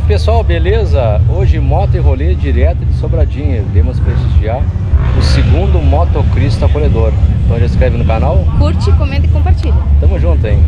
pessoal, beleza? Hoje moto e rolê direto de Sobradinho. Iremos prestigiar o segundo motocristo acolhedor. Então já se inscreve no canal, curte, comenta e compartilha. Tamo junto, hein?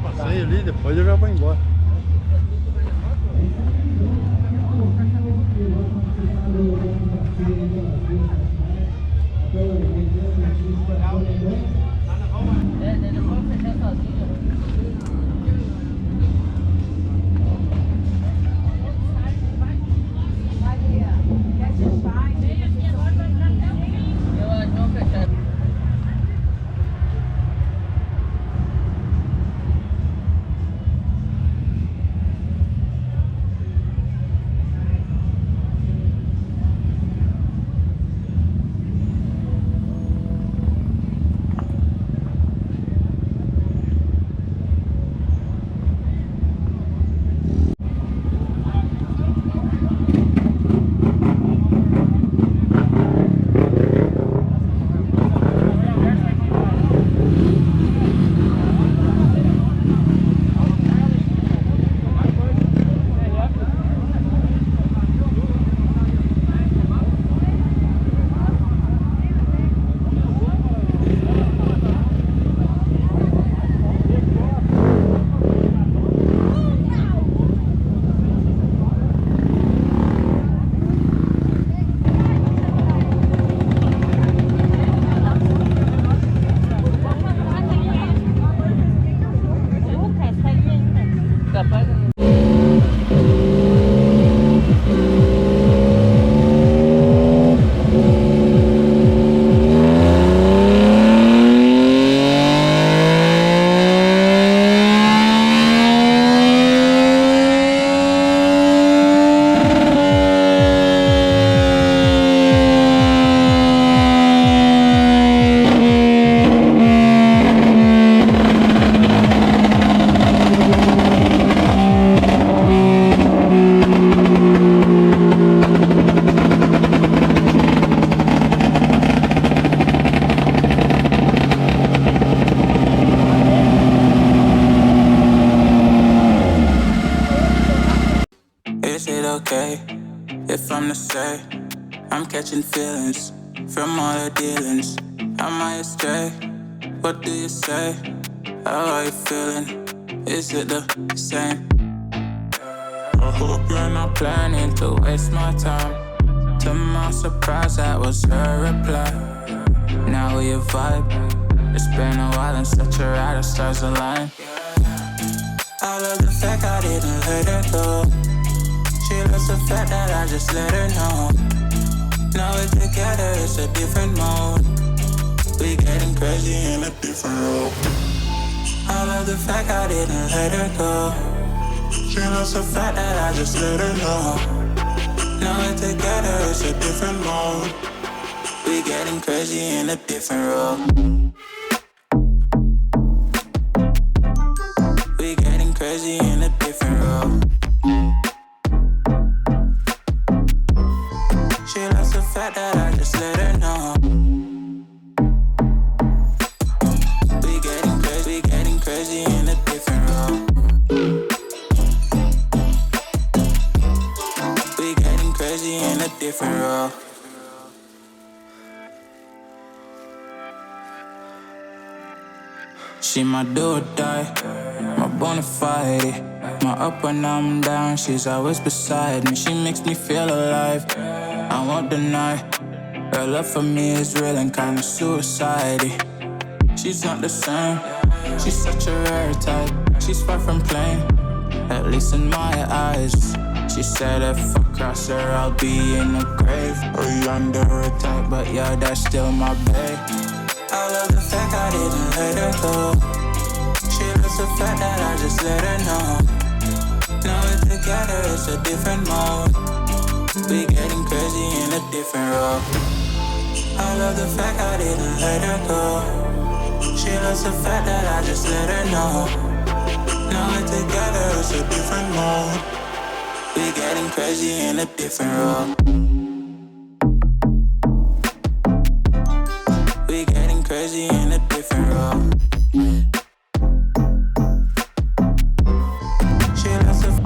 Passeio ali, depois eu já vou embora. okay if I'm to say I'm catching feelings from all the dealings. Am I astray? What do you say? How are you feeling? Is it the same? I hope you're not planning to waste my time. To my surprise, that was her reply. Now we vibe. It's been a while and such a ride, the stars align. I love the fact I didn't let her go. She loves the fact that I just let her know. Now we're together, it's a different mode. We getting crazy in a different role. I love the fact I didn't let her go. She loves the fact that I just let her know. Now we're together, it's a different mode. We getting crazy in a different role. We getting crazy in a different role. She loves the fact that I just let her know. We getting crazy in a different role. We getting crazy in a different role. She my do or die, my bona fide. My up when I'm down, she's always beside me. She makes me feel alive, I won't deny. Her love for me is real and kinda suicide-y. She's not the same, she's such a rare type. She's far from plain, at least in my eyes. She said if I cross her, I'll be in the grave or under attack, but yeah, that's still my bae. I love the fact I didn't let her go. She loves the fact that I just let her know. Now we're together, it's a different mode. We getting crazy in a different role. I love the fact I didn't let her go. She loves the fact that I just let her know. Now we're together, it's a different mode. We getting crazy in a different role. We getting crazy in a different role. She loves the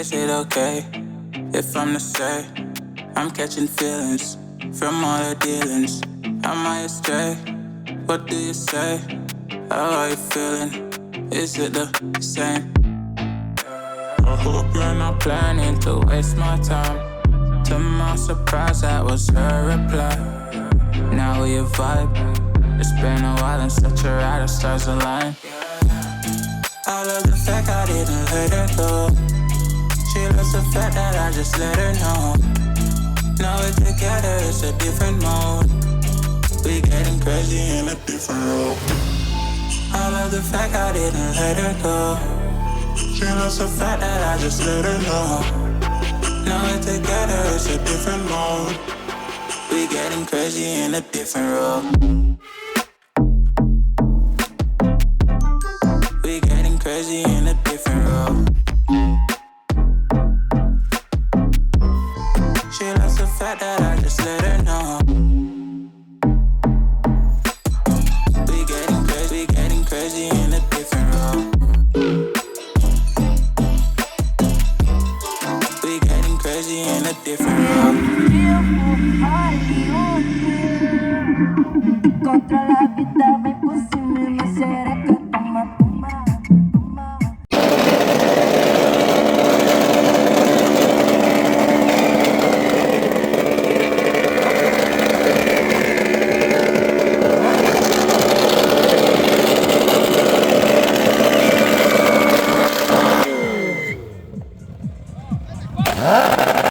Is it okay if I'm to say I'm catching feelings from all the dealings. Am I astray? What do you say? How are you feeling? Is it the same? I hope you're not planning to waste my time. To my surprise, that was her reply. Now we vibe. It's been a while and such a ride, the stars align. I love the fact I didn't let her go. She loves the fact that I just let her know. Now we're together, it's a different mode. We getting crazy in a different role. I love the fact I didn't let her go. She loves the fact that I just let her know. Now we're together, it's a different mode. We getting crazy in a different role. We getting crazy in a different role. She loves the fact that I just let her know. We getting crazy in a different role. We getting crazy in a different role. Contra la vida, vem por cima e me seré.